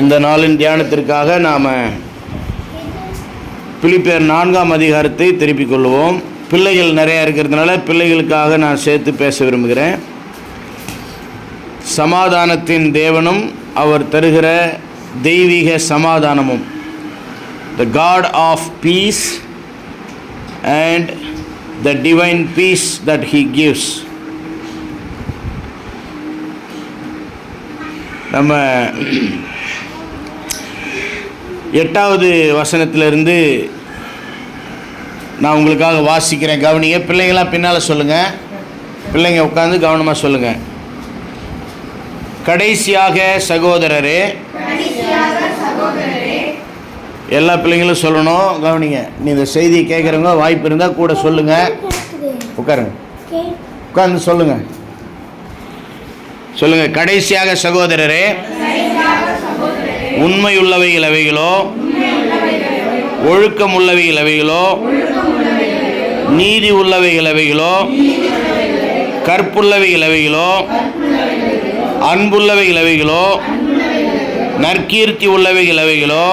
இந்த நாளின் தியானத்திற்காக நாம் பிலிப்பியர் 4ஆம் அதிகாரத்தை திருப்பிக் கொள்வோம். பிள்ளைகள் நிறையா இருக்கிறதுனால பிள்ளைகளுக்காக நான் சேர்த்து பேச விரும்புகிறேன். சமாதானத்தின் தேவனும் அவர் தருகிற தெய்வீக சமாதானமும், the God of peace and the divine peace that he gives. நம்ம 8வது வசனத்திலிருந்து நான் உங்களுக்காக வாசிக்கிறேன். கவனிங்க. பிள்ளைங்களாம் பின்னால் சொல்லுங்கள். பிள்ளைங்க உட்காந்து கவனமாக சொல்லுங்கள். கடைசியாக சகோதரரே, எல்லா பிள்ளைங்களும் சொல்லணும். கவனிங்க. நீ இந்த செய்தியை கேட்குறவங்க வாய்ப்பு இருந்தால் கூட சொல்லுங்கள். உட்காருங்க. உட்காந்து சொல்லுங்கள். சொல்லுங்கள். கடைசியாக சகோதரரே, உண்மையுள்ளவைகள் எவைகளோ, ஒழுக்கம் உள்ளவைகள் எவைகளோ, நீதி உள்ளவைகள் எவைகளோ, கற்புள்ளவைகள் எவைகளோ, அன்புள்ளவைகள் எவைகளோ, நற்கீர்த்தி உள்ளவைகள் எவைகளோ,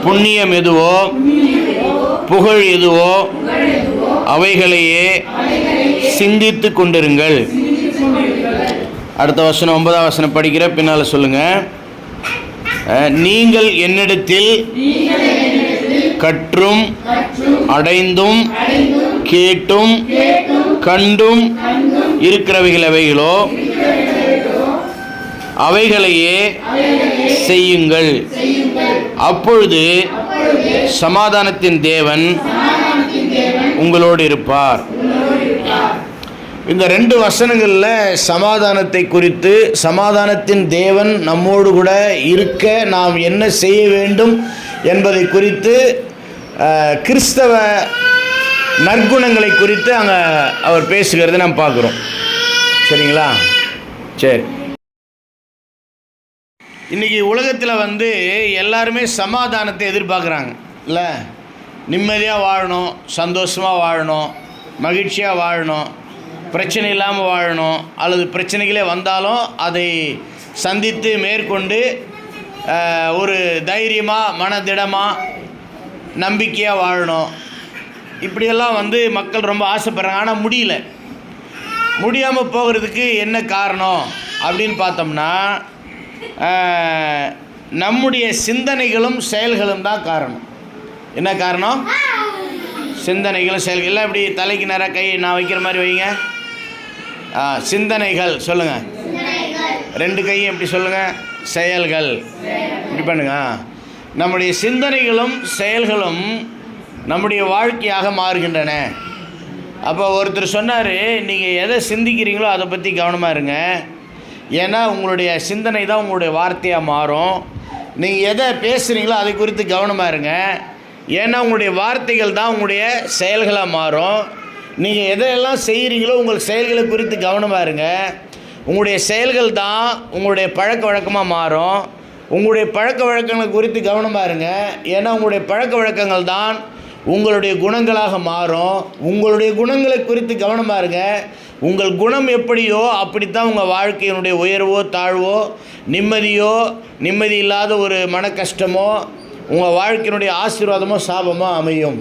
புண்ணியம் எதுவோ, புகழ் எதுவோ, அவைகளையே சிந்தித்து கொண்டிருங்கள். அடுத்த வசனம் 9ஆம் வசனம் படிக்கிற பின்னால் சொல்லுங்கள். நீங்கள் என்னிடத்தில் கற்றும் அடைந்தும் கேட்டும் கண்டும் இருக்கிறவைகள் எவைகளோ அவைகளையே செய்யுங்கள். அப்பொழுது சமாதானத்தின் தேவன் உங்களோடு இருப்பார். இந்த 2 வசனங்களில் சமாதானத்தை குறித்து, சமாதானத்தின் தேவன் நம்மோடு கூட இருக்க நாம் என்ன செய்ய வேண்டும் என்பதை குறித்து, கிறிஸ்தவ நற்குணங்களை குறித்து அங்கே அவர் பேசுகிறத நாம் பார்க்குறோம். சரிங்களா? சரி. இன்றைக்கி உலகத்தில் எல்லாருமே சமாதானத்தை எதிர்பார்க்குறாங்க. இல்லை, நிம்மதியாக வாழணும், சந்தோஷமாக வாழணும், மகிழ்ச்சியாக வாழணும், பிரச்சனை இல்லாமல் வாழணும், அல்லது பிரச்சனைகளே வந்தாலும் அதை சந்தித்து மேற்கொண்டு ஒரு தைரியமாக, மனதிடமாக, நம்பிக்கையாக வாழணும். இப்படியெல்லாம் மக்கள் ரொம்ப ஆசைப்படுறாங்க. ஆனால் முடியாமல் போகிறதுக்கு என்ன காரணம் அப்படின்னு பார்த்தோம்னா, நம்முடைய சிந்தனைகளும் செயல்களும் தான் காரணம். என்ன காரணம்? சிந்தனைகளும் செயல்கள். எல்லாம் இப்படி தலைக்கு நேராக கை நான் வைக்கிற மாதிரி வைங்க. சிந்தனைகள் சொல்லுங்கள். 2 கையும் எப்படி சொல்லுங்கள்? செயல்கள். இப்படி பண்ணுங்க. நம்முடைய சிந்தனைகளும் செயல்களும் நம்முடைய வாழ்க்கையாக மாறுகின்றன. அப்போ ஒருத்தர் சொன்னார், நீங்கள் எதை சிந்திக்கிறீங்களோ அதை பற்றி கவனமாக இருங்க. ஏன்னா உங்களுடைய சிந்தனை தான் உங்களுடைய வார்த்தையாக மாறும். நீங்கள் எதை பேசுகிறீங்களோ அதை குறித்து கவனமாக இருங்க. ஏன்னா உங்களுடைய வார்த்தைகள் தான் உங்களுடைய செயல்களாக மாறும். நீங்கள் எதையெல்லாம் செய்கிறீங்களோ உங்கள் செயல்களை குறித்து கவனமாக இருங்க. உங்களுடைய செயல்கள் தான் உங்களுடைய பழக்க வழக்கமாக மாறும். உங்களுடைய பழக்க வழக்கங்களை குறித்து கவனமாக இருங்க. ஏன்னா உங்களுடைய பழக்க வழக்கங்கள் தான் உங்களுடைய குணங்களாக மாறும். உங்களுடைய குணங்களை குறித்து கவனமாக இருங்க. உங்கள் குணம் எப்படியோ அப்படித்தான் உங்கள் வாழ்க்கையினுடைய உயர்வோ தாழ்வோ, நிம்மதியோ நிம்மதி இல்லாத ஒரு மன கஷ்டமோ, உங்கள் வாழ்க்கையினுடைய ஆசீர்வாதமோ சாபமோ அமையும்.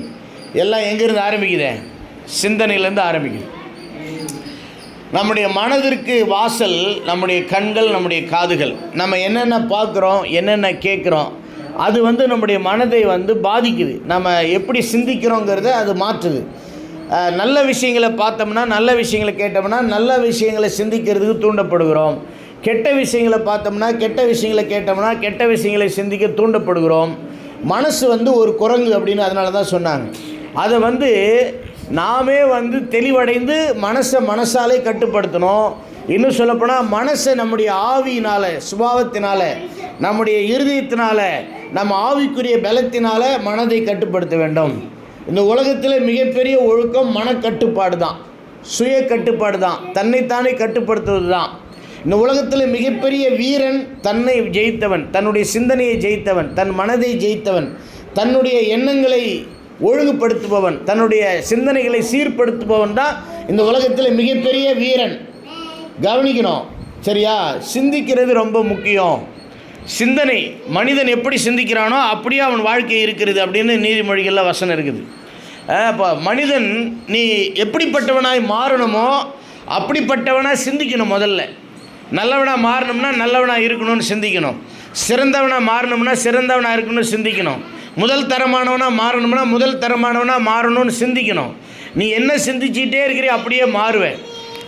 எல்லாம் எங்கேருந்து ஆரம்பிக்குது? சிந்தனையிலேருந்து ஆரம்பிக்குது. நம்முடைய மனதிற்கு வாசல் நம்முடைய கண்கள், நம்முடைய காதுகள். நம்ம என்னென்ன பார்க்குறோம், என்னென்ன கேட்குறோம், அது நம்முடைய மனதை பாதிக்குது. நம்ம எப்படி சிந்திக்கிறோங்கிறத அது மாற்றுது. நல்ல விஷயங்களை பார்த்தோம்னா, நல்ல விஷயங்களை கேட்டோம்னா, நல்ல விஷயங்களை சிந்திக்கிறதுக்கு தூண்டப்படுகிறோம். கெட்ட விஷயங்களை பார்த்தோம்னா, கெட்ட விஷயங்களை கேட்டோம்னா, கெட்ட விஷயங்களை சிந்திக்க தூண்டப்படுகிறோம். மனசு ஒரு குரங்கு அப்படின்னு அதனால தான் சொன்னாங்க. அதை நாமே தெளிவடைந்து மனசாலே கட்டுப்படுத்தணும். இன்னும் சொல்லப்போனால் மனசை நம்முடைய ஆவியினால், சுபாவத்தினால், நம்முடைய இருதயத்தினால், நம்ம ஆவிக்குரிய பலத்தினால் மனதை கட்டுப்படுத்த வேண்டும். இந்த உலகத்தில் மிகப்பெரிய ஒழுக்கம் மனக்கட்டுப்பாடு தான், சுய கட்டுப்பாடு தான், தன்னைத்தானே கட்டுப்படுத்துவது தான். இந்த உலகத்தில் மிகப்பெரிய வீரன் தன்னை ஜெயித்தவன், தன்னுடைய சிந்தனையை ஜெயித்தவன், தன் மனதை ஜெயித்தவன், தன்னுடைய எண்ணங்களை ஒழுங்குபடுத்துபவன், தன்னுடைய சிந்தனைகளை சீர்படுத்துபவன் தான் இந்த உலகத்தில் மிகப்பெரிய வீரன். கவனிக்கணும். சரியா? சிந்திக்கிறது ரொம்ப முக்கியம். சிந்தனை, மனிதன் எப்படி சிந்திக்கிறானோ அப்படியே அவன் வாழ்க்கை இருக்கிறது அப்படின்னு நீதிமொழிகளில் வசனம் இருக்குது. அப்போ மனிதன் நீ எப்படிப்பட்டவனாய் மாறணுமோ அப்படிப்பட்டவனாக சிந்திக்கணும். முதல்ல நல்லவனாக மாறணும்னா நல்லவனாக இருக்கணும்னு சிந்திக்கணும். சிறந்தவனாக மாறணும்னா சிறந்தவனாக இருக்கணும்னு சிந்திக்கணும். முதல் தரமானவனாக மாறணும்னா முதல் தரமானவனாக மாறணும்னு சிந்திக்கணும். நீ என்ன சிந்திச்சிக்கிட்டே இருக்கிறீ அப்படியே மாறுவேன்.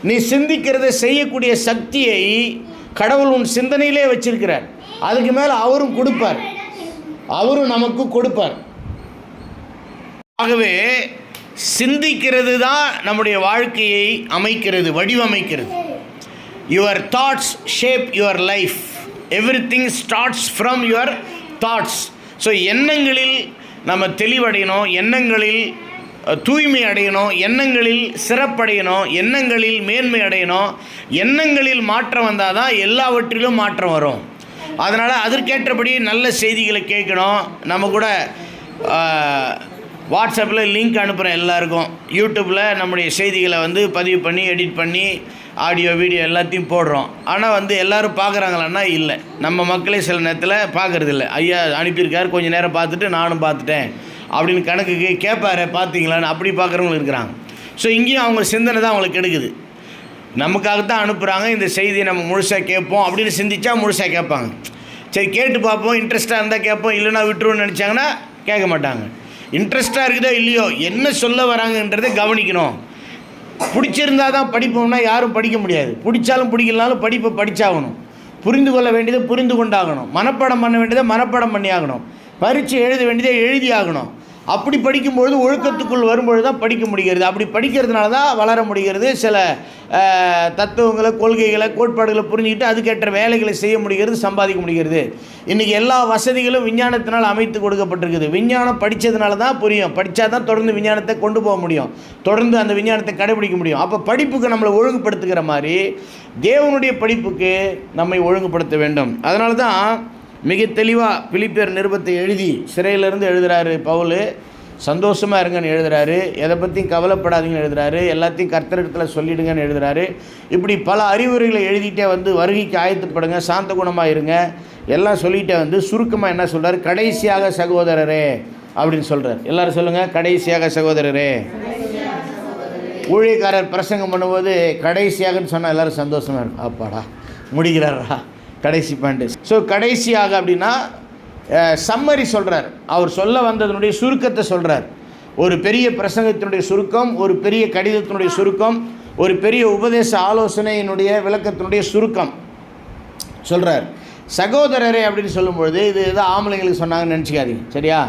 நீ சிந்திக்கிறத செய்யக்கூடிய சக்தியை கடவுள் உன் சிந்தனையிலே வச்சிருக்கிறார். அதுக்கு மேலே அவரும் கொடுப்பார், அவரும் நமக்கு கொடுப்பார். ஆகவே சிந்திக்கிறது தான் நம்முடைய வாழ்க்கையை அமைக்கிறது, வடிவமைக்கிறது. Your thoughts shape your life. Everything starts from your thoughts. So எண்ணங்களில் நம்ம தெளிவடையணும், எண்ணங்களில் தூய்மை அடையணும், எண்ணங்களில் சிறப்படையணும், எண்ணங்களில் மேன்மை அடையணும். எண்ணங்களில் மாற்றம் வந்தால் தான் எல்லாவற்றிலும் மாற்றம் வரும். அதனால் அதற்கேற்றபடி நல்ல செய்திகளை கேட்கணும். நம்ம கூட வாட்ஸ்அப்பில் லிங்க் அனுப்புகிறேன் எல்லாருக்கும். யூடியூப்பில் நம்முடைய செய்திகளை பதிவு பண்ணி எடிட் பண்ணி ஆடியோ வீடியோ எல்லாத்தையும் போடுறோம். ஆனால் எல்லோரும் பார்க்குறாங்களான்னா இல்லை. நம்ம மக்களே சில நேரத்தில் பார்க்குறதில்ல. ஐயா அனுப்பியிருக்கார், கொஞ்சம் நேரம் பார்த்துட்டு நானும் பார்த்துட்டேன் அப்படின்னு கணக்குக்கு கேட்பாரு, பார்த்தீங்களான்னு அப்படி பார்க்குறவங்களும் இருக்கிறாங்க. ஸோ இங்கேயும் அவங்க சிந்தனை தான் அவங்களுக்கு எடுக்குது. நமக்காகத்தான் அனுப்புகிறாங்க, இந்த செய்தியை நம்ம முழுசாக கேட்போம் அப்படின்னு சிந்திச்சா முழுசாக கேட்பாங்க. சரி கேட்டு பார்ப்போம், இன்ட்ரெஸ்ட்டாக இருந்தால் கேட்போம், இல்லைன்னா விட்டுருவோன்னு நினச்சாங்கன்னா கேட்க மாட்டாங்க. இன்ட்ரெஸ்ட்டாக இருக்குதோ இல்லையோ என்ன சொல்ல வராங்கன்றதை கவனிக்கணும். பிடிச்சிருந்தால் தான் படிப்போம்னா யாரும் படிக்க முடியாது. பிடிச்சாலும் பிடிக்கலனாலும் படிப்பை படித்தாகணும். புரிந்து கொள்ள வேண்டியதை புரிந்து கொண்டாகணும். மனப்பாடம் பண்ண வேண்டியதை மனப்பாடம் பண்ணி ஆகணும். பரீட்சை எழுத வேண்டியதை எழுதி ஆகணும். அப்படி படிக்கும்பொழுது ஒழுக்கத்துக்குள் வரும்பொழுது தான் படிக்க முடிகிறது. அப்படி படிக்கிறதுனால தான் வளர முடிகிறது. சில தத்துவங்களை, கொள்கைகளை, கோட்பாடுகளை புரிஞ்சுக்கிட்டு அதுக்கேற்ற வேலைகளை செய்ய முடிகிறது, சம்பாதிக்க முடிகிறது. இன்றைக்கி எல்லா வசதிகளும் விஞ்ஞானத்தினால் அமைத்து கொடுக்கப்பட்டிருக்குது. விஞ்ஞானம் படித்ததுனால தான் புரியும். படித்தா தான் தொடர்ந்து விஞ்ஞானத்தை கொண்டு போக முடியும், தொடர்ந்து அந்த விஞ்ஞானத்தை கடைபிடிக்க முடியும். அப்போ படிப்புக்கு நம்மளை ஒழுங்குபடுத்துகிற மாதிரி தேவனுடைய படிப்புக்கு நம்மை ஒழுங்குபடுத்த வேண்டும். அதனால தான் மிக தெளிவாக பிலிப்பியர் நிருபத்தை எழுதி சிறையிலேருந்து எழுதுகிறாரு பவுல். சந்தோஷமாக இருங்கன்னு எழுதுகிறாரு, எதை பற்றியும் கவலைப்படாதீங்கன்னு எழுதுகிறாரு, எல்லாத்தையும் கர்த்தரிடத்தில் சொல்லிடுங்கன்னு எழுதுகிறாரு. இப்படி பல அறிவுரைகளை எழுதிட்டே வருகைக்கு ஆயத்தப்படுங்க, சாந்த குணமாக இருங்க எல்லாம் சொல்லிகிட்டே சுருக்கமாக என்ன சொல்கிறார், கடைசியாக சகோதரரே அப்படின்னு சொல்கிறார். எல்லோரும் சொல்லுங்கள், கடைசியாக சகோதரரே. ஊழியக்காரர் பிரசங்கம் பண்ணும்போது கடைசியாகன்னு சொன்னால் எல்லோரும் சந்தோஷமாக இருக்கும். அப்பாடா முடிகிறாரா, கடைசி பாயிண்ட். ஸோ கடைசியாக அப்படின்னா சம்மரி சொல்கிறார். அவர் சொல்ல வந்ததனுடைய சுருக்கத்தை சொல்கிறார். ஒரு பெரிய பிரசங்கத்தினுடைய சுருக்கம், ஒரு பெரிய கடிதத்தினுடைய சுருக்கம், ஒரு பெரிய உபதேச ஆலோசனையினுடைய விளக்கத்தினுடைய சுருக்கம் சொல்கிறார். சகோதரரே அப்படின்னு சொல்லும்பொழுது இது ஏதோ ஆம்பளைங்களுக்கு சொன்னாங்கன்னு நினச்சிக்காதீங்க, சரியா?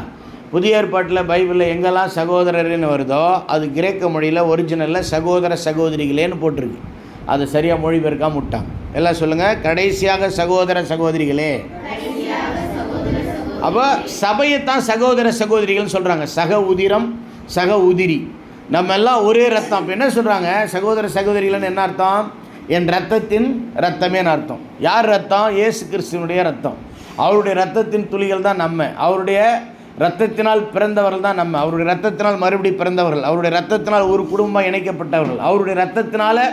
புதிய ஏற்பாட்டில் பைபிளில் எங்கெல்லாம் சகோதரர்னு வருதோ அது கிரேக்க மொழியில் ஒரிஜினலில் சகோதர சகோதரிகளேன்னு போட்டிருக்கு. அதை சரியாக மொழிபெயர்க்காம விட்டாங்க. எல்லாம் சொல்லுங்கள், கடைசியாக சகோதர சகோதரிகளே. அப்போ சபையைத்தான் சகோதர சகோதரிகள்னு சொல்கிறாங்க. சக உதிரம், சக உதிரி, நம்ம எல்லாம் ஒரே ரத்தம். இப்போ என்ன சொல்கிறாங்க, சகோதர சகோதரிகள்னு என்ன அர்த்தம்? என் ரத்தத்தின் ரத்தமேன்னு அர்த்தம். யார் ரத்தம்? இயேசு கிறிஸ்துவனுடைய ரத்தம். அவருடைய ரத்தத்தின் துளிகள் தான் நம்ம. அவருடைய ரத்தத்தினால் பிறந்தவர்கள் தான் நம்ம. அவருடைய ரத்தத்தினால் மறுபடி பிறந்தவர்கள். அவருடைய ரத்தத்தினால் ஒரு குடும்பமாக இணைக்கப்பட்டவர்கள். அவருடைய ரத்தத்தினால்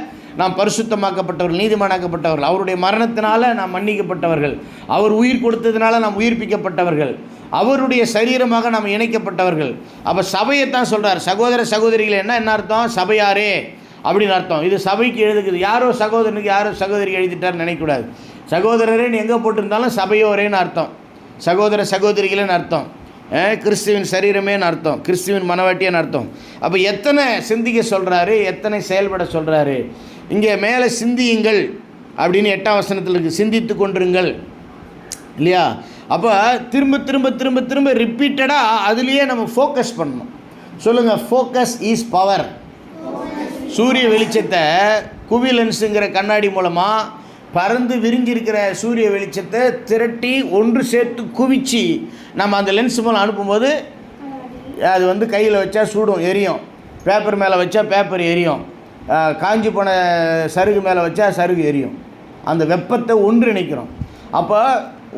நாம் பரிசுத்தமாக்கப்பட்டவர்கள், நீதிமானாக்கப்பட்டவர்கள். அவருடைய மரணத்தினால நாம் மன்னிக்கப்பட்டவர்கள். அவர் உயிர் கொடுத்ததுனால நாம் உயிர்ப்பிக்கப்பட்டவர்கள். அவருடைய சரீரமாக நாம் இணைக்கப்பட்டவர்கள். அப்போ சபையைத்தான் சொல்கிறார். சகோதர சகோதரிகள் என்ன அர்த்தம்? சபையாரே அப்படின்னு அர்த்தம். இது சபைக்கு எழுதுக்குது. யாரோ சகோதரனுக்கு யாரோ சகோதரிக்கு எழுதிட்டார்னு நினைக்கக்கூடாது. சகோதரரேன்னு எங்கே போட்டிருந்தாலும் சபையோரேன்னு அர்த்தம், சகோதர சகோதரிகளேன்னு அர்த்தம், கிறிஸ்துவின் சரீரமேன்னு அர்த்தம், கிறிஸ்துவின் மனவாட்டியன்னு அர்த்தம். அப்போ எத்தனை சிந்திக்க சொல்கிறாரு, எத்தனை செயல்பட சொல்கிறாரு. இங்கே மேலே சிந்தியுங்கள் அப்படின்னு 8ஆம் வசனத்தில் இருக்குது. சிந்தித்து கொண்டிருங்கள் இல்லையா? அப்போ திரும்ப திரும்ப திரும்ப திரும்ப ரிப்பீட்டடாக அதுலேயே நம்ம ஃபோக்கஸ் பண்ணணும். சொல்லுங்கள், ஃபோக்கஸ் இஸ் பவர். சூரிய வெளிச்சத்தை குவிலென்ஸுங்கிற கண்ணாடி மூலமாக பறந்து விரிஞ்சிருக்கிற சூரிய வெளிச்சத்தை திரட்டி ஒன்று சேர்த்து குவிச்சு நம்ம அந்த லென்ஸ் மூலம் அனுப்பும்போது அது கையில் வச்சா சூடும், எரியும். பேப்பர் மேலே வச்சா பேப்பர் எரியும். காஞ்சி போன சருகு மேலே வச்சா சருகு எரியும். அந்த வெப்பத்தை ஒன்றிணைக்கிறோம். அப்போ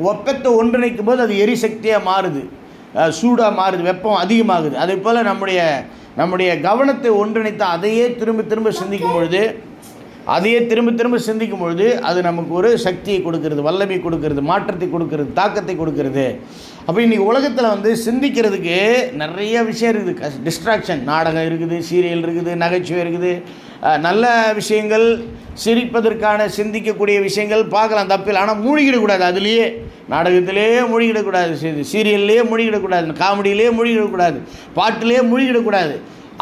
வெப்பத்தை ஒன்றிணைக்கும் போது அது எரிசக்தியாக மாறுது, சூடாக மாறுது, வெப்பம் அதிகமாகுது. அதே போல் நம்முடைய கவனத்தை ஒன்றிணைத்து அதையே திரும்ப திரும்ப சிந்திக்கும் பொழுது அதையே திரும்ப திரும்ப சிந்திக்கும் பொழுது அது நமக்கு ஒரு சக்தியை கொடுக்கறது, வல்லமை கொடுக்கறது, மாற்றத்தை கொடுக்கறது, தாக்கத்தை கொடுக்கறது. அப்போ இன்றைக்கி உலகத்தில் சிந்திக்கிறதுக்கு நிறைய விஷயம் இருக்குது. டிஸ்ட்ராக்ஷன், நாடகம் இருக்குது, சீரியல் இருக்குது, நகைச்சுவை இருக்குது, நல்ல விஷயங்கள், சிரிப்பதற்கான சிந்திக்கக்கூடிய விஷயங்கள் பார்க்கலாம், தப்பில்லை. ஆனால் மூழ்கிடக்கூடாது, அதுலேயே நாடகத்திலே மூழ்கிடக்கூடாது, சீரியல்லையே மூழ்கிடக்கூடாது, காமெடியிலே மூழ்கிடக்கூடாது, பாட்டிலே மூழ்கிடக்கூடாது.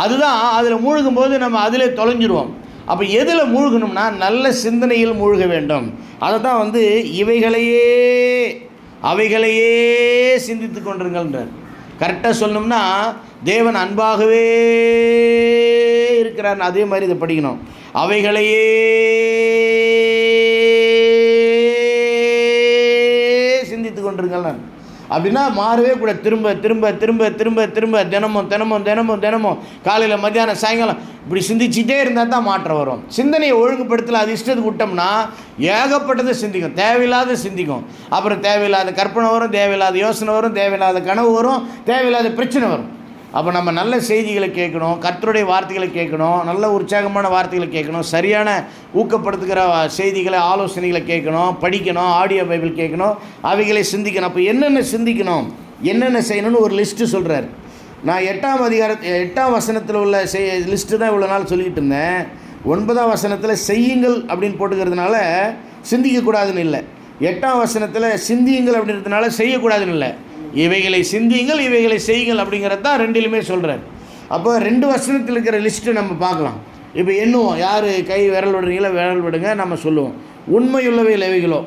அதுதான் அதில் மூழ்கும்போது நம்ம அதிலே தொலைஞ்சிருவோம். அப்போ எதில் மூழ்கணும்னா நல்ல சிந்தனையில் மூழ்க வேண்டும். அதை தான் அவைகளையே சிந்தித்து கொண்டிருங்கள்ன்றார். கரெக்டாக சொல்லணும்னா தேவன் அன்பாகவே இருக்கிறார், அதே மாதிரி இதை படிக்கணும். அவைகளையே சிந்தித்து கொண்டிருங்கள். அப்படின்னா மாறவே கூட திரும்ப திரும்ப திரும்ப திரும்ப திரும்ப தினமும் தினமும் தினமும் தினமும் காலையில் மத்தியானம் சாயங்காலம் இப்படி சிந்திச்சுட்டே இருந்தால் தான் மாற்றம் வரும். சிந்தனையை ஒழுங்குபடுத்தல அது இஷ்டத்துக்கு விட்டோம்னா ஏகப்பட்டதை சிந்திக்கும், தேவையில்லாத சிந்திக்கும். அப்புறம் தேவையில்லாத கற்பனை வரும், தேவையில்லாத யோசனை வரும், தேவையில்லாத கனவு வரும், தேவையில்லாத பிரச்சனை வரும். அப்போ நம்ம நல்ல செய்திகளை கேட்கணும், கர்த்தருடைய வார்த்தைகளை கேட்கணும், நல்ல உற்சாகமான வார்த்தைகளை கேட்கணும், சரியான ஊக்கப்படுத்துகிற செய்திகளை ஆலோசனைகளை கேட்கணும், படிக்கணும், ஆடியோ பைபிள் கேட்கணும், அவைகளை சிந்திக்கணும். அப்போ என்னென்ன சிந்திக்கணும், என்னென்ன செய்யணும்னு ஒரு லிஸ்ட்டு சொல்கிறார். நான் 8ஆம் வசனத்தில் உள்ள லிஸ்ட்டு தான் இவ்வளோ நாள் சொல்லிகிட்டு இருந்தேன். 9ஆம் வசனத்தில் செய்யுங்கள் அப்படின்னு போட்டுக்கிறதுனால சிந்திக்கக்கூடாதுன்னு இல்லை, 8ஆம் வசனத்தில் சிந்தியுங்கள் அப்படின்றதுனால செய்யக்கூடாதுன்னு இல்லை. இவைகளை சிந்தியுங்கள், இவைகளை செய்யுங்கள் அப்படிங்கிறது தான் ரெண்டிலுமே சொல்கிறார். அப்போ 2 வசனத்தில் இருக்கிற லிஸ்ட்டு நம்ம பார்க்கலாம். இப்போ எண்ணுவோம், யார் கை விரல் விடுறீங்களோ விரல் விடுங்க, நம்ம சொல்லுவோம். உண்மையுள்ளவைகள் எவைகளோ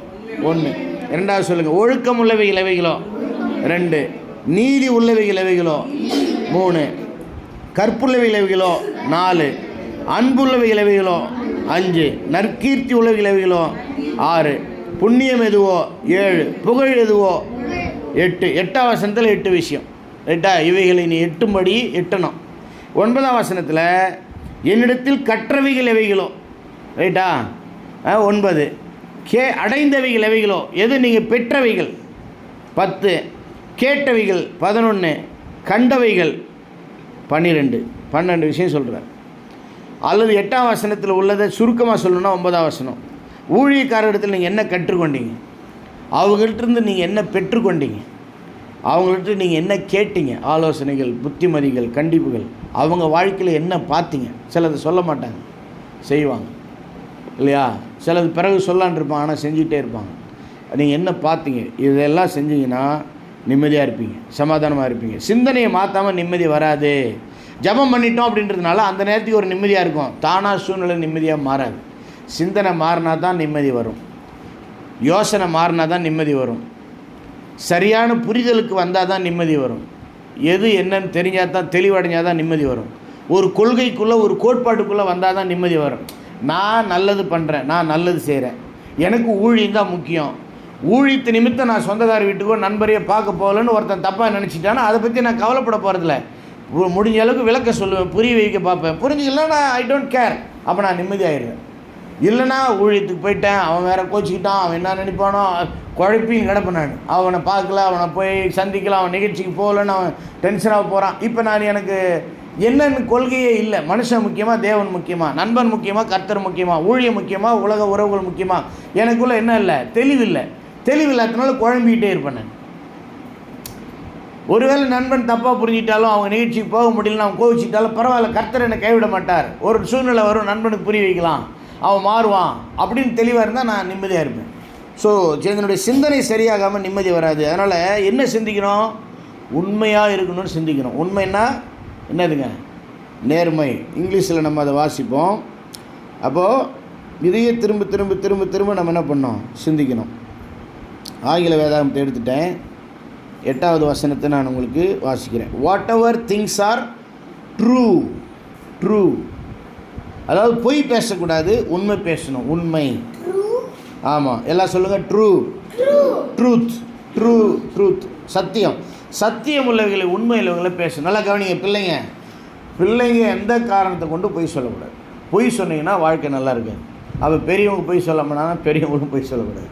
1, 2வது சொல்லுங்கள். ஒழுக்கம் உள்ளவைகள் எவைகளோ 2, நீதி உள்ளவைகள் எவைகளோ 3, கற்புள்ளவைகள் எவைகளோ 4, அன்புள்ளவைகள் எவைகளோ 5, நற்கீர்த்தி உள்ளவைகள் எவைகளோ 6, புண்ணியம் எதுவோ 7, புகழ் எதுவோ 8. 8ஆம் வசனத்தில் 8 விஷயம் ரைட்டா. இவைகளை நீ எட்டும்படி எட்டணும். 9ஆம் வசனத்தில் என்னிடத்தில் கற்றவைகள் எவைகளோ ரைட்டா 9, அடைந்தவைகள் எவைகளோ எது நீங்கள் பெற்றவைகள் 10, கேட்டவைகள் 11, கண்டவைகள் 12 விஷயம் சொல்கிறார். அல்லது 8ஆம் வசனத்தில் உள்ளதை சுருக்கமாக சொல்லணும்னா 9ஆம் வசனம், ஊழியக்காரரிடத்தில் நீங்கள் என்ன கற்றுக்கொண்டீங்க, அவங்கள்ட்டிருந்து நீங்கள் என்ன பெற்றுக்கொண்டீங்க, அவங்கள்ட்ட நீங்கள் என்ன கேட்டீங்க, ஆலோசனைகள், புத்திமதிகள், கண்டிப்புகள், அவங்க வாழ்க்கையில் என்ன பார்த்தீங்க. சிலது சொல்ல மாட்டாங்க, செய்வாங்க இல்லையா. சிலது பிறகு சொல்லான் இருப்பாங்க, ஆனால் செஞ்சுக்கிட்டே இருப்பாங்க. நீங்கள் என்ன பார்த்தீங்க, இதெல்லாம் செஞ்சீங்கன்னா நிம்மதியாக இருப்பீங்க, சமாதானமாக இருப்பீங்க. சிந்தனையை மாற்றாமல் நிம்மதி வராது. ஜபம் பண்ணிட்டோம் அப்படின்றதுனால அந்த நேரத்துக்கு ஒரு நிம்மதியாக இருக்கும், தானாக சூழ்நிலை நிம்மதியாக மாறாது. சிந்தனை மாறினா தான் நிம்மதி வரும், யோசனை மாறினா தான் நிம்மதி வரும், சரியான புரிதலுக்கு வந்தால் தான் நிம்மதி வரும். எது என்னன்னு தெரிஞ்சால் தான், தெளிவடைஞ்சால் தான் நிம்மதி வரும். ஒரு கொள்கைக்குள்ளே ஒரு கோட்பாட்டுக்குள்ளே வந்தால் தான் நிம்மதி வரும். நான் நல்லது பண்ணுறேன், நான் நல்லது செய்கிறேன், எனக்கு ஊழியம் தான் முக்கியம், ஊழியத்து நிமித்தம் நான் சொந்தக்கார வீட்டுக்கோ நண்பரையோ பார்க்க போகலன்னு ஒருத்தன் தப்பாக நினச்சிட்டானா அதை பற்றி நான் கவலைப்பட போகிறதில்ல. முடிஞ்ச அளவுக்கு விளக்க சொல்லுவேன், புரிய வைக்க பார்ப்பேன். புரிஞ்சுக்கலன்னா ஐ டோன்ட் கேர், அப்போ நான் நிம்மதி ஆகிடுவேன். இல்லைனா ஊழியத்துக்கு போயிட்டேன், அவன் வேறு கோச்சிக்கிட்டான், அவன் என்ன நினைப்பானோ குழப்பின்னு கிடப்பேன். நான் அவனை பார்க்கல, அவனை போய் சந்திக்கலாம், அவன் நிகழ்ச்சிக்கு போகலன்னு அவன் டென்ஷனாக போகிறான். இப்போ நான் எனக்கு என்னென்னு கொள்கையே இல்லை. மனுஷன் முக்கியமாக, தேவன் முக்கியமாக, நண்பன் முக்கியமாக, கர்த்தர் முக்கியமாக, ஊழியம் முக்கியமாக, உலக உறவுகள் முக்கியமாக, எனக்குள்ளே என்ன இல்லை, தெளிவில்லை. தெளிவில்லாதனால குழம்பிக்கிட்டே இருப்பேன் நான். ஒருவேளை நண்பன் தப்பாக புரிஞ்சிட்டாலும், அவங்க நிகழ்ச்சிக்கு போக முடியலன்னு அவன் கோவிச்சிட்டாலும் பரவாயில்ல, கர்த்தர் என்னை கைவிட மாட்டார். ஒரு சூழ்நிலை வரும், நண்பனுக்கு புரிய வைக்கலாம், அவன் மாறுவான் அப்படின்னு தெளிவாக இருந்தால் நான் நிம்மதியாக இருப்பேன். ஸோ என்னுடைய சிந்தனை சரியாகாமல் நிம்மதி வராது. அதனால் என்ன சிந்திக்கணும், உண்மையாக இருக்கணும்னு சிந்திக்கணும். உண்மைன்னா என்னதுங்க, நேர்மை. இங்கிலீஷில் நம்ம அதை வாசிப்போம். அப்போது இதையே திரும்ப திரும்ப திரும்ப திரும்ப நம்ம என்ன பண்ணோம், சிந்திக்கணும். ஆங்கில வேதாகமத்தை எடுத்துட்டேன், 8வது வசனத்தை நான் உங்களுக்கு வாசிக்கிறேன். What ever things are true, true அதாவது பொய் பேசக்கூடாது, உண்மை பேசணும். உண்மை, ஆமாம், எல்லாம் சொல்லுங்கள். ட்ரூ, ட்ரூத், ட்ரூ, ட்ரூத், சத்தியம். சத்தியம் உள்ளவர்களை, உண்மை உள்ளவர்களை பேசணும். நல்லா கவனிங்க பிள்ளைங்க எந்த காரணத்தை கொண்டு பொய் சொல்லக்கூடாது. பொய் சொன்னீங்கன்னா வாழ்க்கை நல்லா இருக்காது. அப்போ பெரியவங்க பொய் சொல்ல மாட்டாங்கன்னா பெரியவங்களும் பொய் சொல்லக்கூடாது.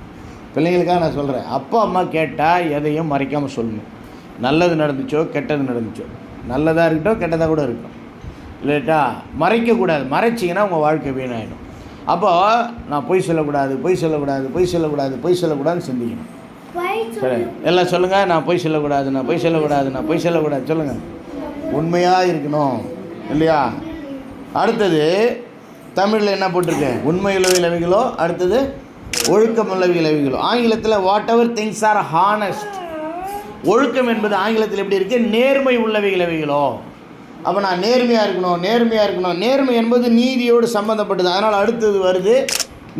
பிள்ளைங்களுக்காக நான் சொல்கிறேன், அப்பா அம்மா கேட்டால் எதையும் மறைக்காமல் சொல்லணும். நல்லது நடந்துச்சோ கெட்டது நடந்துச்சோ, நல்லதாக இருக்கட்டும் கெட்டதாக கூட இருக்கட்டும், இல்லைட்டா மறைக்கக்கூடாது. மறைச்சிங்கன்னா உங்கள் வாழ்க்கை வீணாகிடும். அப்போது நான் பொய் சொல்லக்கூடாது, பொய் சொல்லக்கூடாது, பொய் சொல்லக்கூடாது, பொய் சொல்லக்கூடாதுன்னு சிந்திக்கணும். சரி, எல்லாம் சொல்லுங்கள். நான் பொய் சொல்லக்கூடாது, நான் பொய் சொல்லக்கூடாது, நான் பொய் சொல்லக்கூடாது சொல்லுங்கள். உண்மையாக இருக்கணும் இல்லையா? அடுத்தது தமிழில் என்ன போட்டிருக்கு? உண்மை உள்ளவைகளோ, அடுத்தது ஒழுக்கம் உள்ளவைகளோ. ஆங்கிலத்தில் what ever things R honest. ஒழுக்கம் என்பது ஆங்கிலத்தில் எப்படி இருக்குது? நேர்மை உள்ளவைகளோ. அப்போ நான் நேர்மையாக இருக்கணும், நேர்மையாக இருக்கணும். நேர்மை என்பது நீதியோடு சம்மந்தப்பட்டது. அதனால் அடுத்தது வருது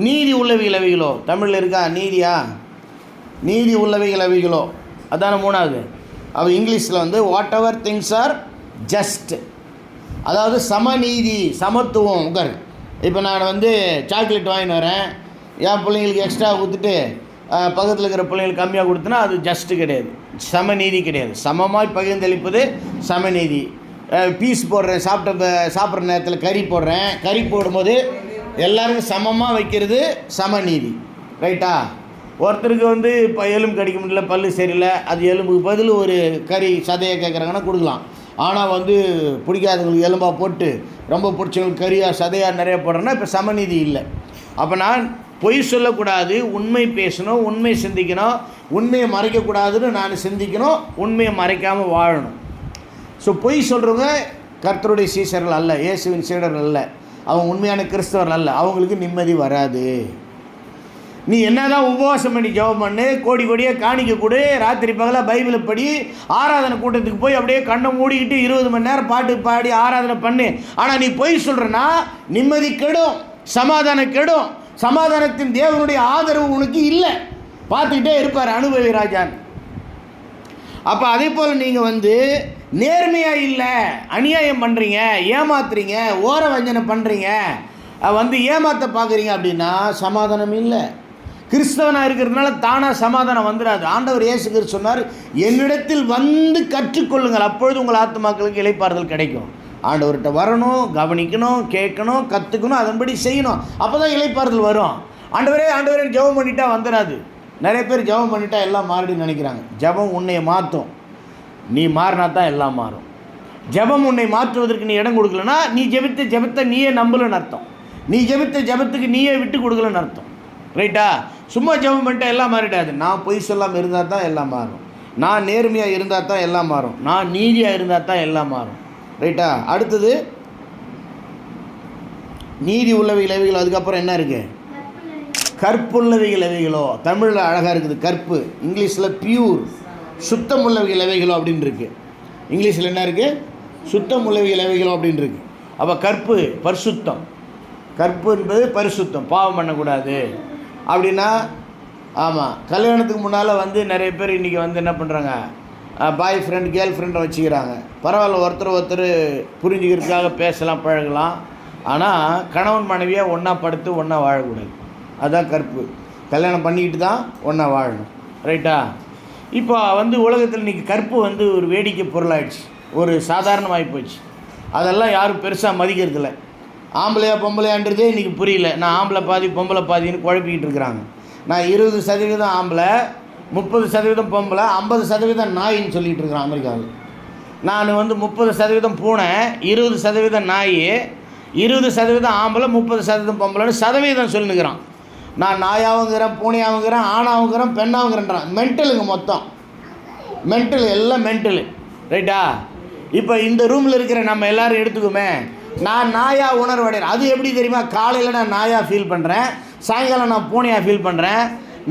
நீதி உள்ளவைகளோ. தமிழில் இருக்கா நீதியா? நீதி உள்ளவைகளோ அதான மூணாவது. அவள் இங்கிலீஷில் வந்து whatever things are just, அதாவது சமநீதி, சமத்துவம். உட்கார். இப்போ நான் வந்து சாக்லேட் வாங்கின்னு வரேன், என் பிள்ளைங்களுக்கு எக்ஸ்ட்ரா கொடுத்துட்டு பக்கத்தில் இருக்கிற பிள்ளைங்களுக்கு கம்மியாக கொடுத்தனா அது ஜஸ்ட்டு கிடையாது, சமநீதி கிடையாது. சமமாய் பகிர்ந்தளிப்பது சமநீதி. பீஸ் போடுறேன், சாப்பிட்ற நேரத்தில் கறி போடுறேன், கறி போடும்போது எல்லாருக்கும் சமமாக வைக்கிறது சமநீதி. ரைட்டா? ஒருத்தருக்கு வந்து இப்போ எலும்பு கடிக்க முடியல, பல்லு சரியில்லை, அது எலும்புக்கு பதில் ஒரு கறி சதையை கேட்குறாங்கன்னா கொடுக்கலாம். ஆனால் வந்து பிடிக்காதவங்களுக்கு எலும்பாக போட்டு ரொம்ப பிடிச்சவங்களுக்கு கறியாக சதையாக நிறைய போடுறேன்னா இப்போ சமநீதி இல்லை. அப்போ நான் பொய் சொல்லக்கூடாது, உண்மை பேசணும், உண்மை சிந்திக்கணும், உண்மையை மறைக்கக்கூடாதுன்னு நான் சிந்திக்கணும், உண்மையை மறைக்காமல் வாழணும். ஸோ பொய் சொல்கிறவங்க கர்த்தருடைய சீசர்கள் அல்ல, இயேசுவின் சீடர்கள் அல்ல, அவங்க உண்மையான கிறிஸ்தவர்கள் அல்ல. அவங்களுக்கு நிம்மதி வராது. நீ என்ன தான் உபவாசம் பண்ணி ஜெபம் பண்ணு, கோடி கோடியாக காணிக்க கொடு, ராத்திரி பகலாக பைபிளை படி, ஆராதனை கூட்டத்துக்கு போய் அப்படியே கண்ணை மூடிக்கிட்டு 20 மணி நேரம் பாட்டு பாடி ஆராதனை பண்ணு. ஆனால் நீ பொய் சொல்கிறன்னா நிம்மதி கெடும், சமாதானம் கெடும். சமாதானத்தின் தேவனுடைய ஆதரவு உனக்கு இல்லை. பார்த்துக்கிட்டே இருப்பார் அனுபவி ராஜான். அப்போ அதே போல் நீங்கள் வந்து நேர்மையாக இல்லை, அநியாயம் பண்ணுறீங்க, ஏமாத்துறீங்க, ஓர வஞ்சனை பண்ணுறீங்க, வந்து ஏமாற்ற பார்க்குறீங்க அப்படின்னா சமாதானம் இல்லை. கிறிஸ்தவனாக இருக்கிறதுனால தானாக சமாதானம் வந்துடாது. ஆண்டவர் இயேசு கிறிஸ்து சொன்னார், என்னிடத்தில் வந்து கற்றுக்கொள்ளுங்கள், அப்பொழுது உங்கள் ஆத்துமாக்களுக்கு இளைப்பாறுதல் கிடைக்கும். ஆண்டவர்கிட்ட வரணும், கவனிக்கணும், கேட்கணும், கற்றுக்கணும், அதன்படி செய்யணும். அப்போ தான் இளைப்பாறுதல் வரும். ஆண்டவரே ஆண்டவரே ஜெபம் பண்ணிட்டா வந்துடாது. நிறைய பேர் ஜெபம் பண்ணிட்டா எல்லாம் மாறிடுன்னு நினைக்கிறாங்க. ஜெபம் உன்னை மாற்றும், நீ மாறினா தான் எல்லாம் மாறும். ஜெபம் உன்னை மாற்றுவதற்கு நீ இடம் கொடுக்கலன்னா நீ ஜெபத்தை நீயே நம்பலன்னு அர்த்தம். நீ ஜெபத்துக்கு நீயே விட்டு கொடுக்கலன்னு அர்த்தம். ரைட்டா? சும்மா ஜெபம் பண்ணிட்டா எல்லாம் மாறிடாது. நான் பொய் சொல்லாமல் இருந்தால் தான் எல்லாம் மாறும், நான் நேர்மையாக இருந்தால் தான் எல்லாம் மாறும், நான் நீதியாக இருந்தால் தான் எல்லாம் மாறும். ரைட்டா? அடுத்தது நீதி உள்ளவைகள். அதுக்கப்புறம் என்ன இருக்குது? கற்புள்ளவைகளோ. தமிழில் அழகாக இருக்குது கற்பு, இங்கிலீஷில் பியூர், சுத்தம் உள்ளவைகளோ அப்படின்னு இருக்குது. இங்கிலீஷில் என்ன இருக்குது? சுத்தம் உள்ளவைகளோ அப்படின்னு இருக்குது. அப்போ கற்பு பரிசுத்தம். கற்பு என்பது பரிசுத்தம், பாவம் பண்ணக்கூடாது அப்படின்னா. ஆமாம், கல்யாணத்துக்கு முன்னால் வந்து நிறைய பேர் இன்றைக்கி வந்து என்ன பண்ணுறாங்க, பாய் ஃப்ரெண்ட் கேர்ள் ஃப்ரெண்டை வச்சுக்கிறாங்க. பரவாயில்ல, ஒருத்தர் புரிஞ்சுக்கிறதுக்காக பேசலாம், பழகலாம். ஆனால் கணவன் மனைவியாக ஒன்றா படுத்து ஒன்றா வாழக்கூடாது. அதுதான் கற்பு. கல்யாணம் பண்ணிக்கிட்டு தான் ஒன்றா வாழணும். ரைட்டா? இப்போ வந்து உலகத்தில் இன்றைக்கி கற்பு வந்து ஒரு வேடிக்கை பொருளாயிடுச்சு, ஒரு சாதாரணமாகி போச்சு. அதெல்லாம் யாரும் பெருசாக மதிக்கிறதில்ல. ஆம்பளையா பொம்பளையான்றதே இன்றைக்கி புரியல. நான் ஆம்பளை பாதி பொம்பளை பாதின்னு குழப்பிக்கிட்டு இருக்கிறாங்க. நான் 20% ஆம்பளை, 30% பொம்பளை, 50% நாயின்னு சொல்லிகிட்டு இருக்கிறேன் அமெரிக்காவில். நான் வந்து 30% பூனை, 20% நாய், 20% ஆம்பளை, 30% பொம்பளைன்னு சதவீதம் சொல்லினுக்கிறான். நான் நாயாவுங்கிறேன், பூனையாவுங்கிறேன், ஆணாவுங்கிறேன், பெண்ணாவுங்கிறேன்றான். மென்டலுங்க மொத்தம், மென்டல், எல்லாம் மென்டலு. ரைட்டா? இப்போ இந்த ரூமில் இருக்கிற நம்ம எல்லோரும் எடுத்துக்குமே, நான் நாயாக உணர்வடைகிறேன். அது எப்படி தெரியுமா? காலையில் நான் நாயாக ஃபீல் பண்ணுறேன், சாயங்காலம் நான் பூனையாக ஃபீல் பண்ணுறேன்,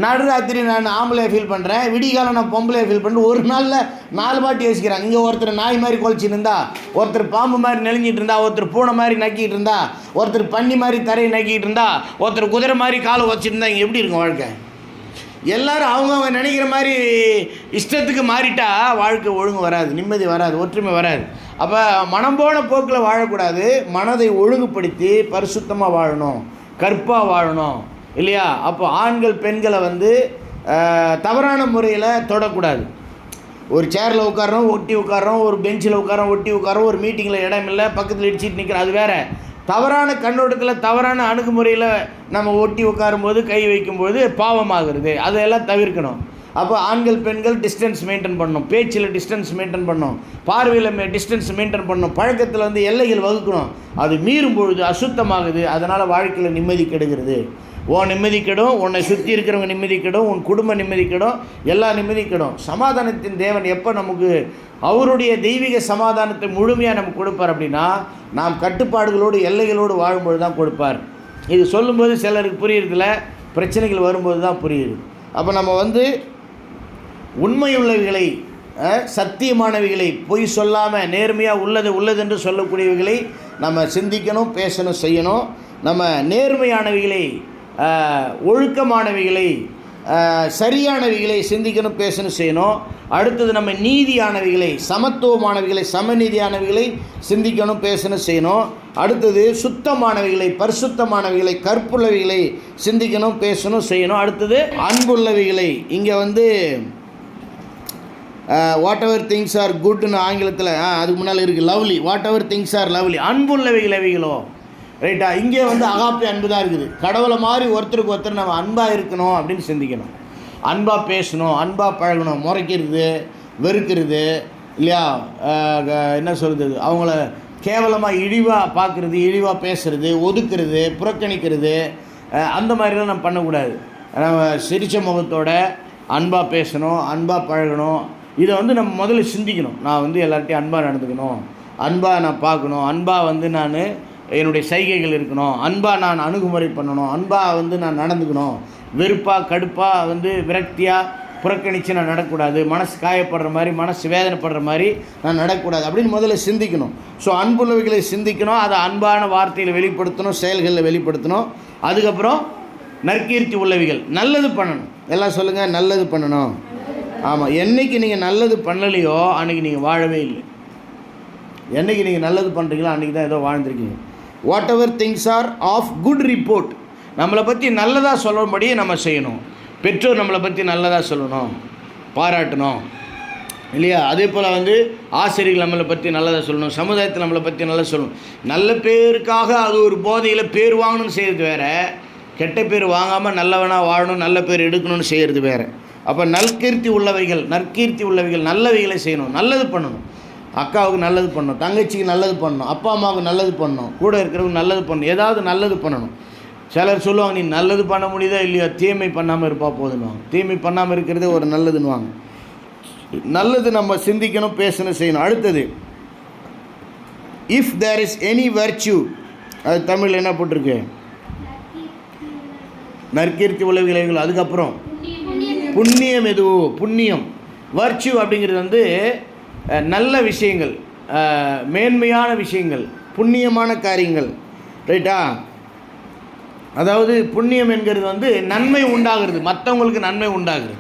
நடுராத்திரி நான் ஆம்பளையாக ஃபீல் பண்ணுறேன், விடிகாலம் நான் பொம்பளையாக ஃபீல் பண்ணுறேன். ஒரு நாளில் 4 பாட்டு யோசிக்கிறாங்க. இங்கே ஒருத்தர் நாய் மாதிரி குலைச்சிட்டு இருந்தா, ஒருத்தர் பாம்பு மாதிரி நெளிஞ்சிட்டு இருந்தா, ஒருத்தர் பூனை மாதிரி நக்கிட்டு இருந்தா, ஒருத்தர் பன்னி மாதிரி தரையை நக்கிட்டு இருந்தா, ஒருத்தர் குதிரை மாதிரி காலை வச்சுருந்தா, இங்கே எப்படி இருக்கும் வாழ்க்கை? எல்லோரும் அவங்கவுங்க நினைக்கிற மாதிரி இஷ்டத்துக்கு மாறிட்டா வாழ்க்கை ஒழுங்கு வராது, நிம்மதி வராது, ஒற்றுமை வராது. அப்போ மனம் போன போக்கில் வாழக்கூடாது. மனதை ஒழுங்குபடுத்தி பரிசுத்தமாக வாழணும், கற்பாக வாழணும் இல்லையா? அப்போ ஆண்கள் பெண்களை வந்து தவறான முறையில் தொடக்கூடாது. ஒரு சேரில் உட்காரோம், ஒட்டி உட்காரோம், ஒரு பெஞ்சில் உட்காரோம், ஒட்டி உட்காரோம், ஒரு மீட்டிங்கில் இடம் இல்லை, பக்கத்தில் இடிச்சிட்டு நிற்கிறோம், அது வேறு. தவறான கண்ணோட்டத்தில் தவறான அணுகுமுறையில் நம்ம ஒட்டி உட்காரும்போது கை வைக்கும்போது பாவமாகிறது. அதையெல்லாம் தவிர்க்கணும். அப்போ ஆண்கள் பெண்கள் டிஸ்டன்ஸ் மெயின்டைன் பண்ணணும், பேச்சில் டிஸ்டன்ஸ் மெயின்டைன் பண்ணணும், பார்வையில் டிஸ்டன்ஸ் மெயின்டைன் பண்ணணும், பழக்கத்தில் வந்து எல்லைகள் வகுக்கணும். அது மீறும் பொழுது அசுத்தமாகுது. அதனால் வாழ்க்கையில் நிம்மதி கெடுகிறது. உன் நிம்மதி கெடும், உன்னை சுற்றி இருக்கிறவங்க நிம்மதி கெடும், உன் குடும்ப நிம்மதி கெடும், எல்லா நிம்மதி கெடும். சமாதானத்தின் தேவன் எப்போ நமக்கு அவருடைய தெய்வீக சமாதானத்தை முழுமையாக நமக்கு கொடுப்பார் அப்படின்னா நாம் கட்டுப்பாடுகளோடு எல்லைகளோடு வாழும்பொழுது தான் கொடுப்பார். இது சொல்லும்போது சிலருக்கு புரியுறதில்ல, பிரச்சனைகள் வரும்போது தான் புரியுது. அப்போ நம்ம வந்து உண்மையுள்ளவைகளை, சத்தியமானவைகளை, பொய் சொல்லாமல் நேர்மையாக உள்ளதென்று சொல்லக்கூடியவைகளை நம்ம சிந்திக்கணும், பேசணும், செய்யணும். நம்ம நேர்மையானவைகளை, ஒழுக்கமானவைகளை, சரியானவைகளை சிந்திக்கணும், பேசணும், செய்யணும். அடுத்தது நம்ம நீதியானவைகளை, சமத்துவமானவைகளை, சமநீதியானவைகளை சிந்திக்கணும், பேசணும், செய்யணும். அடுத்தது சுத்தமானவைகளை, பரிசுத்தமானவைகளை, கற்புள்ளவைகளை சிந்திக்கணும், பேசணும், செய்யணும். அடுத்தது அன்புள்ளவைகளை. இங்கே வந்து வாட் எவர் திங்ஸ் ஆர் குட்னு ஆங்கிலத்தில் அதுக்கு முன்னால் இருக்குது lovely. Whatever things are lovely, அன்புள்ளவைகள் எவைகளோ, ரைட்டா? இங்கே வந்து அகாப்பி அன்பு தான் இருக்குது. கடவுளை மாதிரி ஒருத்தருக்கு ஒருத்தர் நம்ம அன்பாக இருக்கணும் அப்படின்னு சிந்திக்கணும், அன்பாக பேசணும், அன்பாக பழகணும். முறைக்கிறது, வெறுக்கிறது இல்லையா, என்ன சொல்கிறது, அவங்கள கேவலமாக இழிவாக பார்க்குறது, இழிவாக பேசுகிறது, ஒதுக்குறது, புறக்கணிக்கிறது, அந்த மாதிரிலாம் நம்ம பண்ணக்கூடாது. நம்ம சிரித்த முகத்தோட அன்பாக பேசணும், அன்பாக பழகணும். இதை வந்து நம்ம முதல்ல சிந்திக்கணும். நான் வந்து எல்லார்ட்டையும் அன்பாக நடந்துக்கணும், அன்பாக நான் பார்க்கணும், அன்பாக வந்து நான் என்னுடைய சைகைகள் இருக்கணும், அன்பாக நான் அணுகுமுறை பண்ணணும், அன்பாக வந்து நான் நடந்துக்கணும். வெறுப்பாக கடுப்பாக வந்து விரக்தியாக புறக்கணித்து நான் நடக்கக்கூடாது, மனசு காயப்படுற மாதிரி, மனசு வேதனைப்படுற மாதிரி நான் நடக்கக்கூடாது அப்படின்னு முதல்ல சிந்திக்கணும். ஸோ அன்புள்ளவைகளை சிந்திக்கணும், அதை அன்பான வார்த்தையில் வெளிப்படுத்தணும், செயல்களில் வெளிப்படுத்தணும். அதுக்கப்புறம் நற்கீர்த்தி உள்ளவைகள், நல்லது பண்ணணும். எல்லாம் சொல்லுங்கள், நல்லது பண்ணணும். ஆமாம், என்றைக்கு நீங்கள் நல்லது பண்ணலையோ அன்றைக்கி நீங்கள் வாழவே இல்லை. என்றைக்கு நீங்கள் நல்லது பண்ணுறீங்களோ அன்றைக்கி தான் ஏதோ வாழ்ந்துருக்கீங்க. Whatever things are of good report, நம்மளை பற்றி நல்லதாக சொல்லும்படி நம்ம செய்யணும். பெற்றோர் நம்மளை பற்றி நல்லதாக சொல்லணும், பாராட்டணும் இல்லையா? அதே போல் வந்து ஆசிரியர்கள் நம்மளை பற்றி நல்லதாக சொல்லணும், சமுதாயத்தில் நம்மளை பற்றி நல்லா சொல்லணும். நல்ல பேருக்காக அது ஒரு போதையில் பேர் வாங்கணும்னு செய்கிறது வேறு, கெட்ட பேர் வாங்காமல் நல்லவனாக வாழணும், நல்ல பேர் எடுக்கணும்னு செய்கிறது வேறு. அப்போ நற்கீர்த்தி உள்ளவைகள், நற்கீர்த்தி உள்ளவைகள், நல்லவைகளை செய்யணும், நல்லது பண்ணணும். அக்காவுக்கு நல்லது பண்ணணும், தங்கச்சிக்கு நல்லது பண்ணணும், அப்பா அம்மாவுக்கு நல்லது பண்ணணும், கூட இருக்கிறவங்க நல்லது பண்ணணும், ஏதாவது நல்லது பண்ணணும். சிலர் சொல்லுவாங்க, நீ நல்லது பண்ண முடியுதா இல்லையா, தீமை பண்ணாமல் இருப்பா போதுன்னுவாங்க. தீமை பண்ணாமல் இருக்கிறதே ஒரு நல்லதுன்னுவாங்க. நல்லது நம்ம சிந்திக்கணும், பேசணும், செய்யணும். அடுத்தது if there is any virtue, அது தமிழில் என்ன போட்டிருக்கு, நற்கீர்த்தி உலகில். அதுக்கப்புறம் புண்ணியம் எதுவோ, புண்ணியம் வர்ச்சு அப்படிங்கிறது வந்து நல்ல விஷயங்கள், மேன்மையான விஷயங்கள், புண்ணியமான காரியங்கள், ரைட்டா? அதாவது புண்ணியம் என்கிறது வந்து நன்மை உண்டாகிறது, மற்றவங்களுக்கு நன்மை உண்டாகிறது.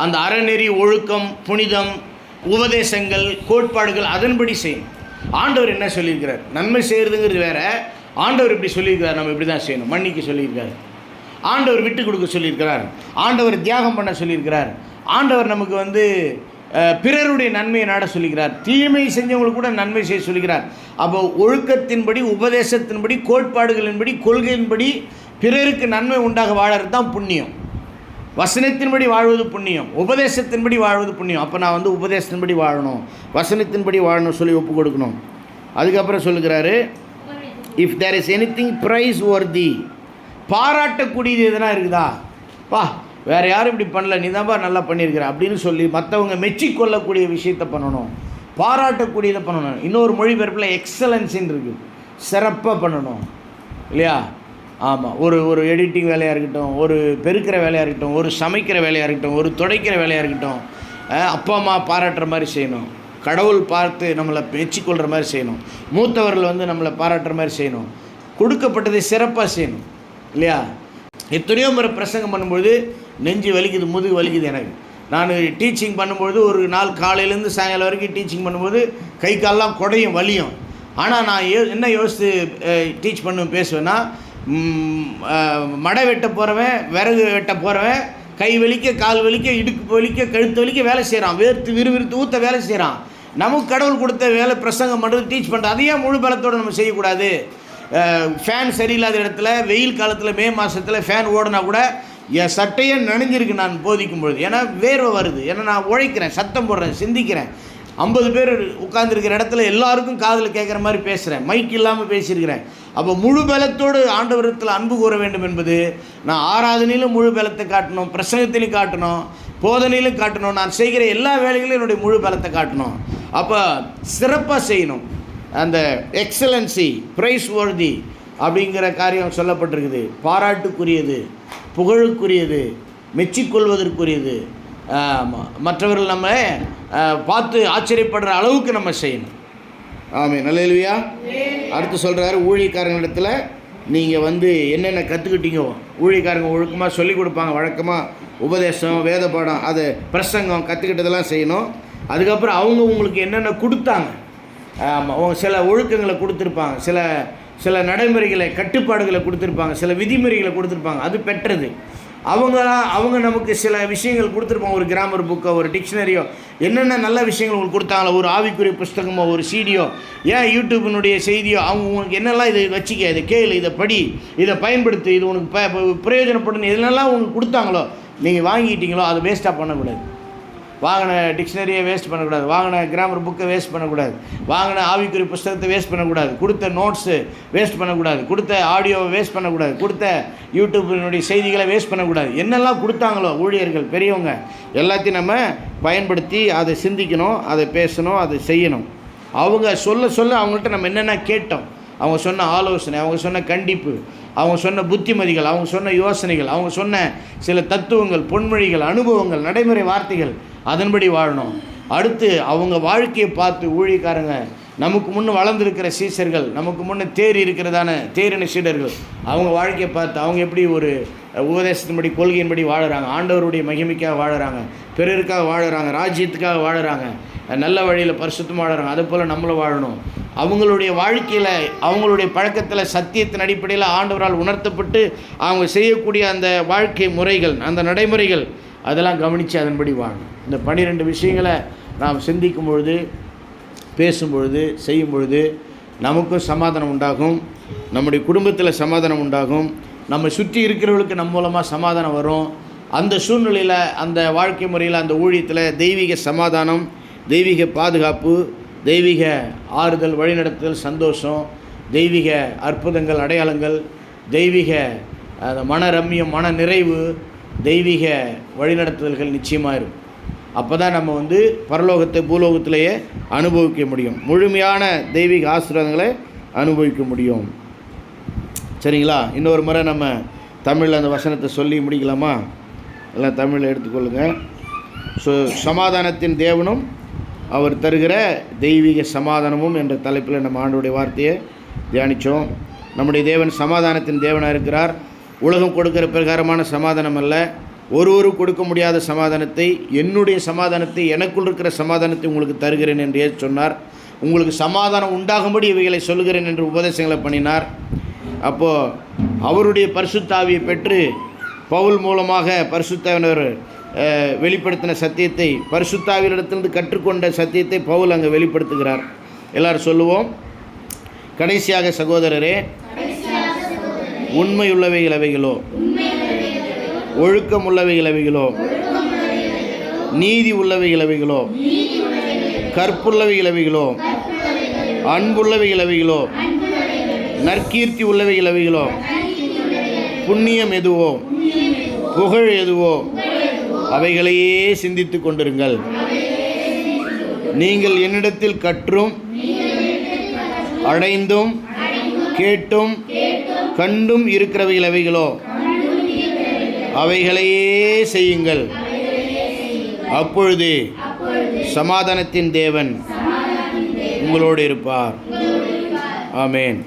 அந்த அறநெறி, ஒழுக்கம், புனிதம், உபதேசங்கள், கோட்பாடுகள் அதன்படி செய்யும். ஆண்டவர் என்ன சொல்லியிருக்கிறார், நன்மை செய்கிறதுங்கிறது வேறு. ஆண்டவர் இப்படி சொல்லியிருக்கிறார், நம்ம இப்படி தான் செய்யணும். மன்னிக்க சொல்லியிருக்கார், ஆண்டவர் விட்டு கொடுக்க சொல்லியிருக்கிறார், ஆண்டவர் தியாகம் பண்ண சொல்லியிருக்கிறார், ஆண்டவர் நமக்கு வந்து பிறருடைய நன்மையை நாட சொல்லுகிறார், தீமை செஞ்சவங்களுக்கு கூட நன்மை செய்ய சொல்லுகிறார். அப்போ ஒழுக்கத்தின்படி, உபதேசத்தின்படி, கோட்பாடுகளின்படி, கொள்கையின்படி பிறருக்கு நன்மை உண்டாக வாழறது தான் புண்ணியம். வசனத்தின்படி வாழ்வது புண்ணியம், உபதேசத்தின்படி வாழ்வது புண்ணியம். அப்போ நான் வந்து உபதேசத்தின்படி வாழணும், வசனத்தின்படி வாழணும் சொல்லி ஒப்பு கொடுக்கணும். அதுக்கப்புறம் சொல்லுகிறாரு, if there is anything praiseworthy, பாராட்டக்கூடியது எதுனா இருக்குதா, பா வேறு யாரும் இப்படி பண்ணல, நீ தான்ப்பா நல்லா பண்ணியிருக்கிற அப்படின்னு சொல்லி மற்றவங்க மெச்சிக்கொள்ளக்கூடிய விஷயத்தை பண்ணணும், பாராட்டக்கூடியதை பண்ணணும். இன்னொரு மொழிபெயர்ப்பில் எக்ஸலன்ஸின்னு இருக்குது, சிறப்பாக பண்ணணும் இல்லையா? ஆமாம், ஒரு எடிட்டிங் வேலையாக இருக்கட்டும், ஒரு பெருக்கிற வேலையாக இருக்கட்டும், ஒரு சமைக்கிற வேலையாக இருக்கட்டும், ஒரு துடைக்கிற வேலையாக இருக்கட்டும், அப்பா அம்மா பாராட்டுற மாதிரி செய்யணும், கடவுள் பார்த்து நம்மளை மெச்சிக்கொள்கிற மாதிரி செய்யணும், மூத்தவர்கள் வந்து நம்மளை பாராட்டுற மாதிரி செய்யணும், கொடுக்கப்பட்டதை சிறப்பாக செய்யணும் இல்லையா? எத்தனையோ முறை பிரசங்கம் பண்ணும்பொழுது நெஞ்சு வலிக்குது, முதுகு வலிக்குது. எனக்கு நான் டீச்சிங் பண்ணும்பொழுது ஒரு நாள் காலையிலேருந்து சாயங்காலம் வரைக்கும் டீச்சிங் பண்ணும்போது கை காலெலாம் குடையும், வலியும். ஆனால் நான் என்ன யோசித்து டீச் பேசுவேன்னா, மடை வெட்ட போகிறவன், விறகு வெட்ட போகிறவன் கை வலிக்க, கால் வலிக்க, இடுப்பு வலிக்க, கழுத்து வலிக்க வேலை செய்கிறான், வேர்த்து விறுவிறுத்து ஊற்ற வேலை செய்கிறான். நமக்கு கடவுள் கொடுத்த வேலை பிரசங்கம் பண்ணுறது, டீச் பண்ணுறது, அதையே முழு பலத்தோடு நம்ம செய்யக்கூடாது. ஃபேன் சரியில்லாத இடத்துல, வெயில் காலத்தில், மே மாதத்தில் ஃபேன் ஓடினா கூட என் சட்டையே நனைஞ்சிருக்கு நான் போதிக்கும் பொழுது. ஏன்னா வேர்வை வருது, ஏன்னா நான் உழைக்கிறேன், சத்தம் போடுறேன், சிந்திக்கிறேன். 50 பேர் உட்கார்ந்துருக்கிற இடத்துல எல்லாருக்கும் காதில் கேட்குற மாதிரி பேசுகிறேன், மைக் இல்லாமல் பேசியிருக்கிறேன். அப்போ முழு பலத்தோடு ஆண்டவரத்தில் அன்பு கூற வேண்டும் என்பது, நான் ஆராதனையிலும் முழு பலத்தை காட்டணும், பிரசங்கத்திலையும் காட்டணும், போதனையிலும் காட்டணும், நான் செய்கிற எல்லா வேலைகளிலும் என்னுடைய முழு பலத்தை காட்டணும். அப்போ சிறப்பாக செய்யணும். அந்த எக்ஸலன்சி, ப்ரைஸ் வர்தி அப்படிங்கிற காரியம் சொல்லப்பட்டிருக்குது. பாராட்டுக்குரியது, புகழுக்குரியது, மெச்சிக்கொள்வதற்குரியது, மற்றவர்கள் நம்ம பார்த்து ஆச்சரியப்படுற அளவுக்கு நம்ம செய்யணும். ஆமென், அல்லேலூயா. அடுத்து சொல்கிறாரு, ஊழியக்காரங்களிடத்தில் நீங்கள் என்னென்ன கற்றுக்கிட்டீங்கோ, ஊழியக்காரங்க ஒழுக்கமாக சொல்லிக் கொடுப்பாங்க, வழக்கமாக உபதேசம், வேத பாடம், அது பிரசங்கம் கற்றுக்கிட்டதெல்லாம் செய்யணும். அதுக்கப்புறம் அவங்க உங்களுக்கு என்னென்ன கொடுத்தாங்க, சில ஒழுக்கங்களை கொடுத்துருப்பாங்க, சில நடைமுறைகளை, கட்டுப்பாடுகளை கொடுத்துருப்பாங்க, சில விதிமுறைகளை கொடுத்துருப்பாங்க, அது பெற்றது. அவங்க நமக்கு சில விஷயங்கள் கொடுத்துருப்பாங்க, ஒரு கிராமர் புக்கோ, ஒரு டிக்ஷனரியோ, என்னென்ன நல்ல விஷயங்கள் உங்களுக்கு கொடுத்தாங்களோ, ஒரு ஆவிக்குரிய புஸ்தகமோ, ஒரு சீடியோ, ஏன் யூடியூபினுடைய செய்தியோ, அவங்க உங்களுக்கு என்னெல்லாம் இதை வச்சுக்க, இதை கேளு, இதை படி, இதை பயன்படுத்து, இது உனக்கு பிரயோஜனப்படும், இதெல்லாம் உங்களுக்கு கொடுத்தாங்களோ, நீங்கள் வாங்கிட்டீங்களோ, அதை வேஸ்ட்டாக பண்ணக்கூடாது. வாங்கின டிக்ஷனரியை வேஸ்ட் பண்ணக்கூடாது, வாங்கின கிராமர் புக்கை வேஸ்ட் பண்ணக்கூடாது, வாங்கின ஆவிக்குரிய புஸ்தகத்தை வேஸ்ட் பண்ணக்கூடாது, கொடுத்த நோட்ஸு வேஸ்ட் பண்ணக்கூடாது, கொடுத்த ஆடியோவை வேஸ்ட் பண்ணக்கூடாது, கொடுத்த யூடியூப்பினுடைய செய்திகளை வேஸ்ட் பண்ணக்கூடாது. என்னெல்லாம் கொடுத்தாங்களோ ஊழியர்கள், பெரியவங்க, எல்லாத்தையும் நம்ம பயன்படுத்தி அதை சிந்திக்கணும், அதை பேசணும், அதை செய்யணும். அவங்க சொல்ல அவங்கள்ட்ட நம்ம என்னென்ன கேட்டோம், அவங்க சொன்ன ஆலோசனை, அவங்க சொன்ன கண்டிப்பு, அவங்க சொன்ன புத்திமதிகள், அவங்க சொன்ன யோசனைகள், அவங்க சொன்ன சில தத்துவங்கள், பொன்மொழிகள், அனுபவங்கள், நடைமுறை வார்த்தைகள், அதன்படி வாழணும். அடுத்து அவங்க வாழ்க்கையை பார்த்து ஊழியக்காரங்க, நமக்கு முன்னே வளர்ந்துருக்கிற சீசர்கள், நமக்கு முன்னே தேறின சீடர்கள், அவங்க வாழ்க்கையை பார்த்து அவங்க எப்படி ஒரு உபதேசத்தின்படி, கொள்கையின்படி வாழுறாங்க, ஆண்டவருடைய மகிமைக்காக வாழுறாங்க, பிறருக்காக வாழுறாங்க, ராஜ்யத்துக்காக வாழுறாங்க, நல்ல வழியில் பரிசுத்தமாக வாழுறாங்க. அதே போல் நம்மளும் வாழணும். அவங்களுடைய வாழ்க்கையில், அவங்களுடைய பழக்கத்தில், சத்தியத்தின் அடிப்படையில் ஆண்டவரால் உணர்த்தப்பட்டு அவங்க செய்யக்கூடிய அந்த வாழ்க்கை முறைகள், அந்த நடைமுறைகள், அதெல்லாம் கவனித்து அதன்படி வாழணும். இந்த 12 விஷயங்களை நாம் சிந்திக்கும் பொழுது, பேசும் பொழுது, செய்யும் பொழுது நமக்கும் சமாதானம் உண்டாகும், நம்முடைய குடும்பத்தில் சமாதானம் உண்டாகும், நம்ம சுற்றி இருக்கிறவர்களுக்கு நம்ம மூலமாக சமாதானம் வரும். அந்த சூழ்நிலையில், அந்த வாழ்க்கை முறையில், அந்த ஊழியத்தில் தெய்வீக சமாதானம், தெய்வீக பாதுகாப்பு, தெய்வீக ஆறுதல், வழிநடத்துதல், சந்தோஷம், தெய்வீக அற்புதங்கள், அடையாளங்கள், தெய்வீக மன ரம்மியம், மன நிறைவு, தெய்வீக வழிநடத்துதல்கள் நிச்சயமாக இருக்கும். அப்போ தான் நம்ம பரலோகத்தை பூலோகத்திலேயே அனுபவிக்க முடியும், முழுமையான தெய்வீக ஆசீர்வாதங்களை அனுபவிக்க முடியும். சரிங்களா? இன்னொரு முறை நம்ம தமிழில் அந்த வசனத்தை சொல்லி முடிக்கலாமா? எல்லாம் தமிழில் எடுத்துக்கொள்ளுங்கள். சமாதானத்தின் தேவனும் அவர் தருகிற தெய்வீக சமாதானமும் என்ற தலைப்பில் நம்ம ஆண்டவருடைய வார்த்தையை தியானித்தோம். நம்முடைய தேவன் சமாதானத்தின் தேவனாக இருக்கிறார். உலகம் கொடுக்கிற பிரகாரமான சமாதானம் அல்ல, ஒருவரும் கொடுக்க முடியாத சமாதானத்தை, என்னுடைய சமாதானத்தை, எனக்குள் இருக்கிற சமாதானத்தை உங்களுக்கு தருகிறேன் என்று சொன்னார். உங்களுக்கு சமாதானம் உண்டாகும்படி இவைகளை சொல்லுகிறேன் என்று உபதேசங்களை பண்ணினார். அப்போது அவருடைய பரிசுத்தாவியை பெற்று பவுல் மூலமாக பரிசுத்தாவினர் வெளிப்படுத்தின சத்தியத்தை, பரிசுத்தாவியிடத்திலிருந்து கற்றுக்கொண்ட சத்தியத்தை பவுல் அங்கே வெளிப்படுத்துகிறார். எல்லாரும் சொல்லுவோம், கடைசியாக சகோதரரே, உண்மையுள்ளவைகள் அவைகளோ, ஒழுக்கம் உள்ளவைகள் அவைகளோ, நீதி உள்ளவைகள் அவைகளோ, கற்புள்ளவைகள் அவைகளோ, அன்புள்ளவைகள் அவைகளோ, நற்கீர்த்தி உள்ளவைகள் அவைகளோ, புண்ணியம் எதுவோ, புகழ் எதுவோ, அவைகளையே சிந்தித்து கொண்டிருங்கள். நீங்கள் என்னிடத்தில் கற்றும் அடைந்தும் கேட்டும் கண்டும் இருக்கிறவைகள் அவைகளோ, அவைகளையே செய்யுங்கள். அப்பொழுது சமாதானத்தின் தேவன் உங்களோடு இருப்பார். ஆமென்.